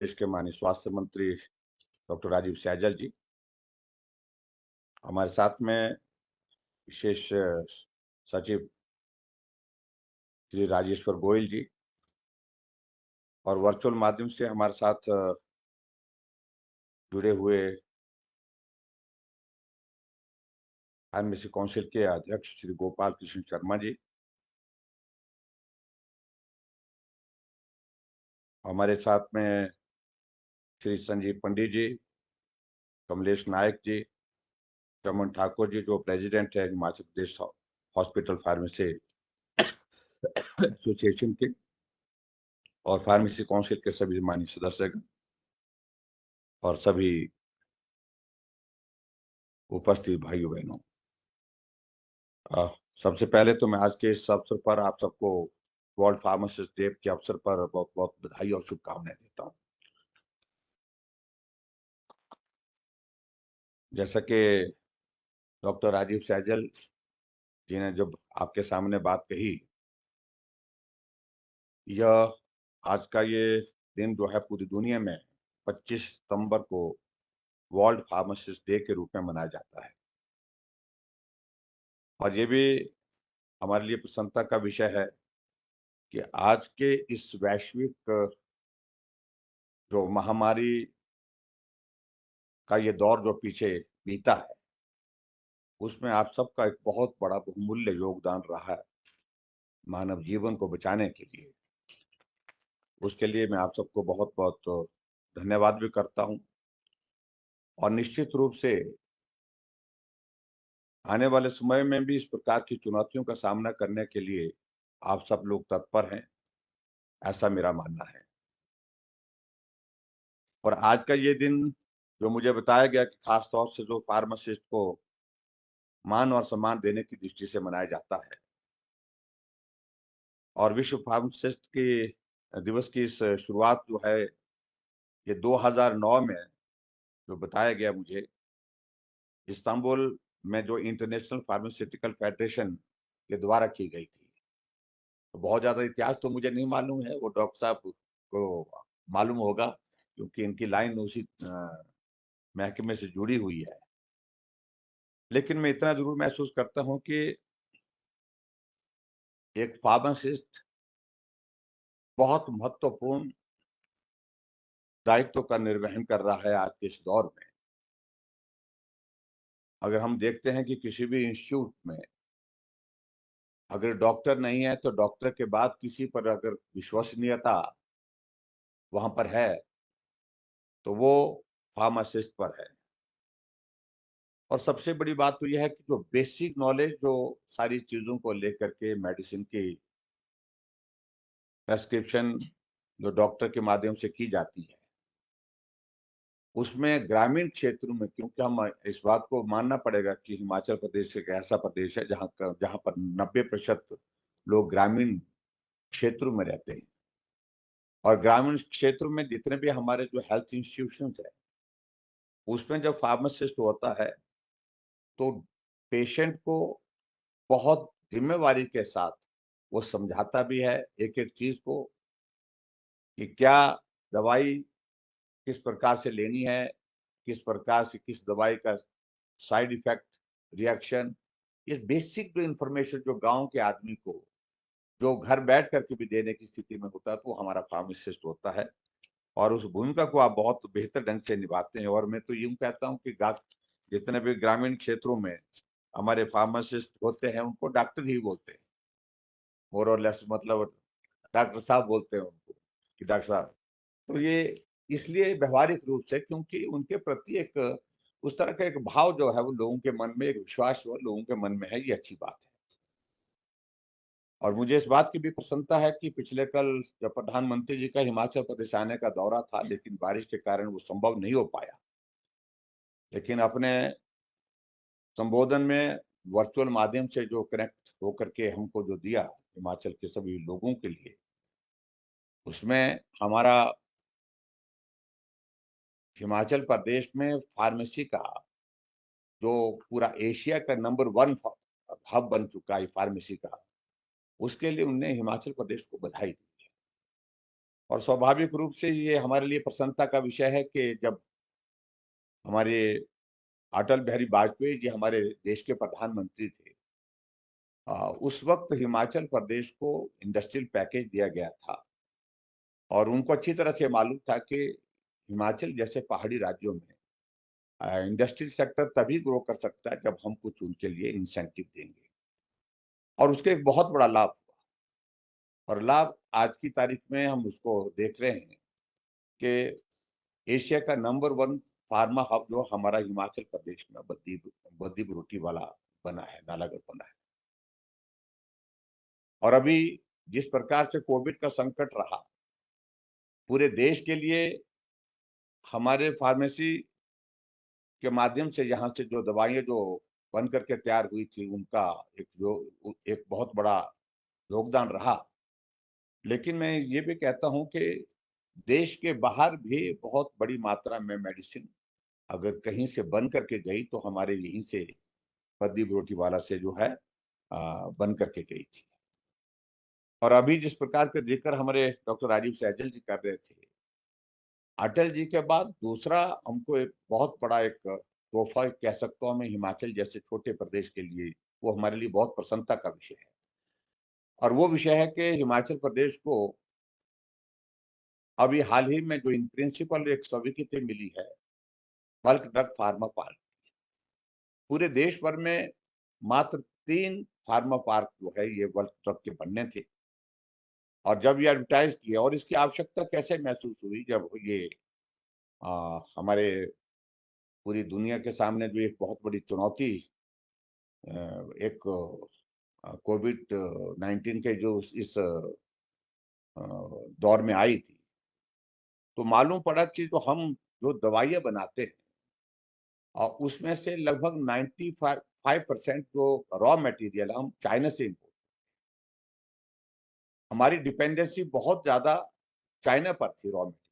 देश के माननीय स्वास्थ्य मंत्री डॉक्टर राजीव सैजल जी, हमारे साथ में विशेष सचिव श्री राजेश्वर गोयल जी, और वर्चुअल माध्यम से हमारे साथ जुड़े हुए फार्मेसी काउंसिल के अध्यक्ष श्री गोपाल कृष्ण शर्मा जी, हमारे साथ में श्री संजीव पंडित जी, कमलेश नायक जी, चमन ठाकुर जी जो प्रेसिडेंट है Himachal Pradesh hospital pharmacy association के, और फार्मेसी काउंसिल के सभी माननीय सदस्यगण और सभी उपस्थित भाइयों बहनों, सबसे पहले तो मैं आज के इस अवसर पर आप सबको वर्ल्ड फार्मासिस्ट डे के अवसर पर बहुत बहुत बधाई और शुभकामनाएं देता हूं। जैसा कि डॉक्टर राजीव सैजल जी ने जब आपके सामने बात कही, यह आज का ये दिन जो है पूरी दुनिया में 25 सितंबर को वर्ल्ड फार्मासिस्ट डे के रूप में मनाया जाता है, और ये भी हमारे लिए प्रसन्नता का विषय है कि आज के इस वैश्विक जो महामारी का ये दौर जो पीछे बीता है, उसमें आप सबका एक बहुत बड़ा बहुमूल्य योगदान रहा है मानव जीवन को बचाने के लिए। उसके लिए मैं आप सबको बहुत बहुत धन्यवाद भी करता हूं, और निश्चित रूप से आने वाले समय में भी इस प्रकार की चुनौतियों का सामना करने के लिए आप सब लोग तत्पर हैं, ऐसा मेरा मानना है। और आज का ये दिन जो मुझे बताया गया कि खास तौर से जो फार्मासिस्ट को मान और सम्मान देने की दृष्टि से मनाया जाता है, और विश्व फार्मासिस्ट की दिवस की इस शुरुआत जो है ये 2009 में जो बताया गया मुझे, इस्तांबुल में जो इंटरनेशनल फार्मास्यूटिकल फेडरेशन के द्वारा की गई थी। तो बहुत ज्यादा इतिहास तो मुझे नहीं मालूम है, वो डॉक्टर साहब को मालूम होगा क्योंकि इनकी लाइन उसी महकमे से जुड़ी हुई है। लेकिन मैं इतना जरूर महसूस करता हूं कि एक फार्मासिस्ट बहुत महत्वपूर्ण दायित्व का निर्वहन कर रहा है आज के इस दौर में। अगर हम देखते हैं कि किसी भी इंस्टीट्यूट में अगर डॉक्टर नहीं है तो डॉक्टर के बाद किसी पर अगर विश्वसनीयता वहां पर है तो वो फार्मासिस्ट पर है। और सबसे बड़ी बात तो यह है कि जो बेसिक नॉलेज जो सारी चीजों को लेकर के मेडिसिन की प्रेस्क्रिप्शन जो डॉक्टर के माध्यम से की जाती है, उसमें ग्रामीण क्षेत्रों में, क्योंकि हम इस बात को मानना पड़ेगा कि हिमाचल प्रदेश एक ऐसा प्रदेश है जहां पर 90% लोग ग्रामीण क्षेत्रों में रहते हैं, और ग्रामीण क्षेत्रों में जितने भी हमारे जो हेल्थ इंस्टीट्यूशंस है उसमें जब फार्मासिस्ट होता है तो पेशेंट को बहुत जिम्मेवारी के साथ वो समझाता भी है एक एक चीज को कि क्या दवाई किस प्रकार से लेनी है, किस प्रकार से किस दवाई का साइड इफेक्ट, रिएक्शन, ये बेसिक जो इंफॉर्मेशन जो गांव के आदमी को जो घर बैठ करके भी देने की स्थिति में होता है तो हमारा फार्मासिस्ट होता है, और उस भूमिका को आप बहुत बेहतर ढंग से निभाते हैं। और मैं तो यूं कहता हूं कि जितने भी ग्रामीण क्षेत्रों में हमारे फार्मासिस्ट होते हैं उनको डॉक्टर ही बोलते हैं, मोर और लेस, मतलब डॉक्टर साहब बोलते हैं उनको कि डॉक्टर साहब। तो ये इसलिए व्यवहारिक रूप से क्योंकि उनके प्रति एक उस तरह का एक भाव जो है वो लोगों के मन में, एक विश्वास जो लोगों के मन में है, ये अच्छी बात है। और मुझे इस बात की भी प्रसन्नता है कि पिछले कल जब प्रधानमंत्री जी का हिमाचल प्रदेश आने का दौरा था, लेकिन बारिश के कारण वो संभव नहीं हो पाया, लेकिन अपने संबोधन में वर्चुअल माध्यम से जो कनेक्ट होकर के हमको जो दिया हिमाचल के सभी लोगों के लिए, उसमें हमारा हिमाचल प्रदेश में फार्मेसी का जो पूरा एशिया का नंबर 1 हब बन चुका है फार्मेसी का, उसके लिए उनने हिमाचल प्रदेश को बधाई दी। और स्वाभाविक रूप से ये हमारे लिए प्रसन्नता का विषय है कि जब हमारे अटल बिहारी वाजपेयी जी हमारे देश के प्रधानमंत्री थे, उस वक्त हिमाचल प्रदेश को इंडस्ट्रियल पैकेज दिया गया था और उनको अच्छी तरह से मालूम था कि हिमाचल जैसे पहाड़ी राज्यों में इंडस्ट्रियल सेक्टर तभी ग्रो कर सकता है जब हम कुछ उनके लिए इंसेंटिव देंगे। और उसके एक बहुत बड़ा लाभ हुआ और लाभ आज की तारीख में हम उसको देख रहे हैं कि एशिया का नंबर वन फार्मा हब जो हमारा हिमाचल प्रदेश में बद्दी बरोटी वाला बना है, नालागढ़ बना है। और अभी जिस प्रकार से कोविड का संकट रहा पूरे देश के लिए, हमारे फार्मेसी के माध्यम से यहाँ से जो दवाइयाँ जो बन करके तैयार हुई थी उनका एक बहुत बड़ा योगदान रहा। लेकिन मैं ये भी कहता हूँ कि देश के बाहर भी बहुत बड़ी मात्रा में मेडिसिन अगर कहीं से बन करके गई तो हमारे यहीं से बद्दी बरोटीवाला से जो है बन करके गई थी। और अभी जिस प्रकार के जिक्र हमारे डॉक्टर राजीव सैजल जी कर रहे थे, अटल जी के बाद दूसरा हमको एक बहुत बड़ा एक तोहफा कह सकता हूँ मैं हिमाचल जैसे छोटे प्रदेश के लिए, वो हमारे लिए बहुत प्रसन्नता का विषय है। और वो विषय है कि हिमाचल प्रदेश को अभी हाल ही में जो इन प्रिंसिपल एक स्वीकृति मिली है बल्क ड्रग फार्मा पार्क। पूरे देश भर में मात्र 3 फार्मा पार्क जो है ये बल्क ड्रग के बनने थे। और जब ये एडवर्टाइज किया और इसकी आवश्यकता कैसे महसूस हुई जब ये हमारे पूरी दुनिया के सामने जो एक बहुत बड़ी चुनौती एक कोविड 19 के जो इस दौर में आई थी, तो मालूम पड़ा कि जो हम जो दवाइयाँ बनाते हैं और उसमें से लगभग 95% जो रॉ मटेरियल हम चाइना से इम्पोर्ट, हमारी डिपेंडेंसी बहुत ज्यादा चाइना पर थी रॉ मटेरियल।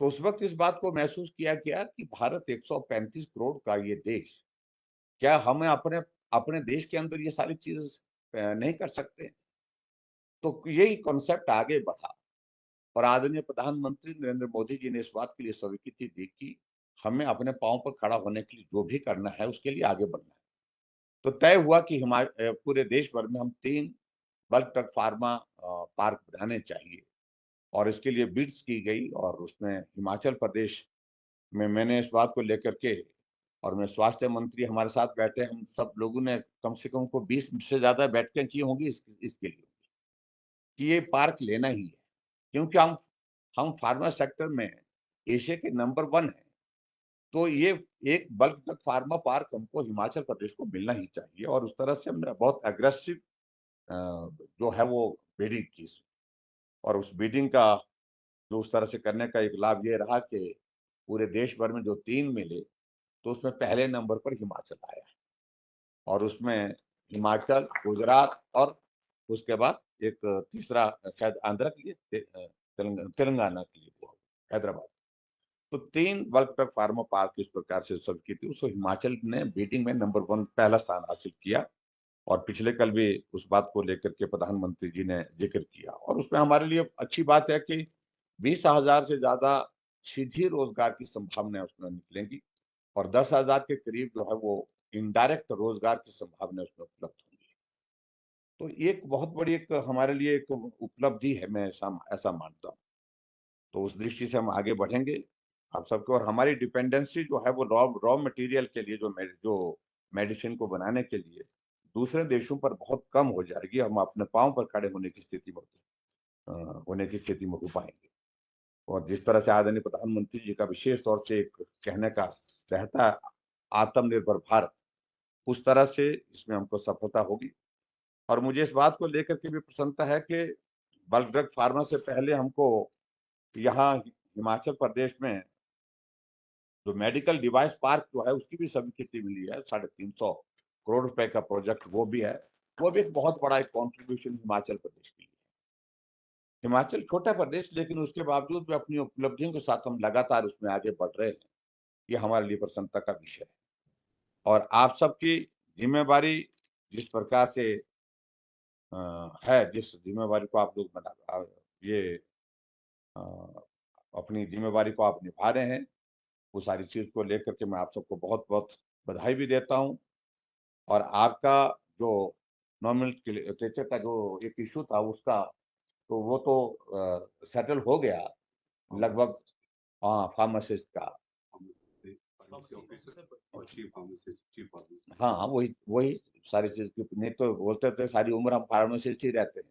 तो उस वक्त इस बात को महसूस किया गया कि भारत 135 करोड़ का ये देश, क्या हमें अपने अपने देश के अंदर ये सारी चीजें नहीं कर सकते। तो यही कॉन्सेप्ट आगे बढ़ा और आदरणीय प्रधानमंत्री नरेंद्र मोदी जी ने इस बात के लिए स्वीकृति दी कि हमें अपने पांव पर खड़ा होने के लिए जो भी करना है उसके लिए आगे बढ़ना है। तो तय हुआ कि पूरे देश भर में हम 3 बल्क ड्रग फार्मा पार्क बनाने चाहिए और इसके लिए बिड्स की गई और उसमें हिमाचल प्रदेश में मैंने इस बात को लेकर के और मैं स्वास्थ्य मंत्री हमारे साथ बैठे, हम सब लोगों ने कम से कम को 20 से ज्यादा बैठकें की होंगी इसके लिए कि ये पार्क लेना ही है, क्योंकि हम फार्मा सेक्टर में एशिया के नंबर 1 है। तो ये एक बल्क ड्रग फार्मा पार्क हमको हिमाचल प्रदेश को मिलना ही चाहिए और उस तरह से हमने बहुत एग्रेसिव जो है वो बिडिंग की और उस बिडिंग का जो उस तरह से करने का एक लाभ ये रहा कि पूरे देश भर में जो 3 मिले तो उसमें पहले नंबर पर हिमाचल आया और उसमें हिमाचल, गुजरात और उसके बाद एक तीसरा शायद आंध्र के लिए तेलंगाना के लिए हुआ, हैदराबाद। तो 3 बल्क ड्रग फार्मा पार्क इस प्रकार से सब की थी, उसको हिमाचल ने बीटिंग में नंबर 1 पहला स्थान हासिल किया। और पिछले कल भी उस बात को लेकर के प्रधानमंत्री जी ने जिक्र किया और उसमें हमारे लिए अच्छी बात है कि 20,000 से ज्यादा सीधी रोजगार की संभावनाएं उसमें निकलेंगी और 10,000 के करीब जो है वो इनडायरेक्ट रोजगार की संभावना उसमें उपलब्ध होंगी। तो एक बहुत बड़ी एक हमारे लिए एक उपलब्धि है, मैं ऐसा ऐसा मानता हूँ। तो उस दृष्टि से हम आगे बढ़ेंगे आप सबको और हमारी डिपेंडेंसी जो है वो रॉ रॉ मटेरियल के लिए जो मेडिसिन को बनाने के लिए दूसरे देशों पर बहुत कम हो जाएगी। हम अपने पांव पर खड़े होने की स्थिति में हो पाएंगे। और जिस तरह से आदरणीय प्रधानमंत्री जी का विशेष तौर से एक कहने का रहता है आत्मनिर्भर भारत, उस तरह से इसमें हमको सफलता होगी। और मुझे इस बात को लेकर के भी प्रसन्नता है कि बल्क ड्रग फार्मा से पहले हमको यहाँ हिमाचल प्रदेश में जो मेडिकल डिवाइस पार्क जो है उसकी भी स्वीकृति मिली है, 350 करोड़ रुपए का प्रोजेक्ट वो भी है। वो भी एक बहुत बड़ा एक कॉन्ट्रीब्यूशन हिमाचल प्रदेश के लिए। हिमाचल छोटा प्रदेश लेकिन उसके बावजूद भी अपनी उपलब्धियों के साथ हम लगातार उसमें आगे बढ़ रहे हैं, ये हमारे लिए प्रसन्नता का विषय है। और आप सबकी जिम्मेवारी जिस प्रकार से है, जिस जिम्मेवारी को आप लोग ये अ, अपनी जिम्मेवारी को आप निभा रहे हैं, वो सारी चीज को लेकर के मैं आप सबको बहुत बहुत बधाई भी देता हूँ। और आपका जो नॉमिनल का जो एक इशू था उसका, तो वो तो सेटल हो गया लगभग। हाँ, फार्मासिस्ट का। हाँ हाँ, वही वही सारी चीज की, नहीं तो बोलते थे सारी उम्र हम फार्मासिस्ट ही रहते हैं।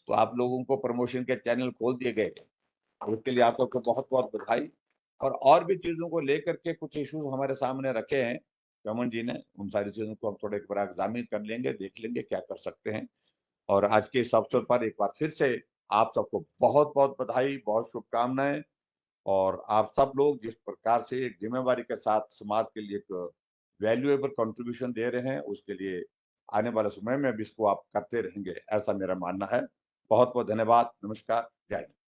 तो आप लोगों को प्रमोशन के चैनल खोल दिए गए, उसके लिए आपको बहुत बहुत बधाई। और भी चीजों को लेकर के कुछ इशू हमारे सामने रखे हैं रमन जी ने, उन सारी चीजों को हम थोड़े एक बार एग्जामिन कर लेंगे, देख लेंगे क्या कर सकते हैं। और आज के इस अवसर पर एक बार फिर से आप सबको बहुत बहुत बधाई, बहुत शुभकामनाएं। और आप सब लोग जिस प्रकार से एक जिम्मेवारी के साथ समाज के लिए एक वैल्यूएबल कंट्रीब्यूशन दे रहे हैं, उसके लिए आने वाले समय में भी इसको आप करते रहेंगे, ऐसा मेरा मानना है। बहुत बहुत धन्यवाद। नमस्कार। जय हिंद।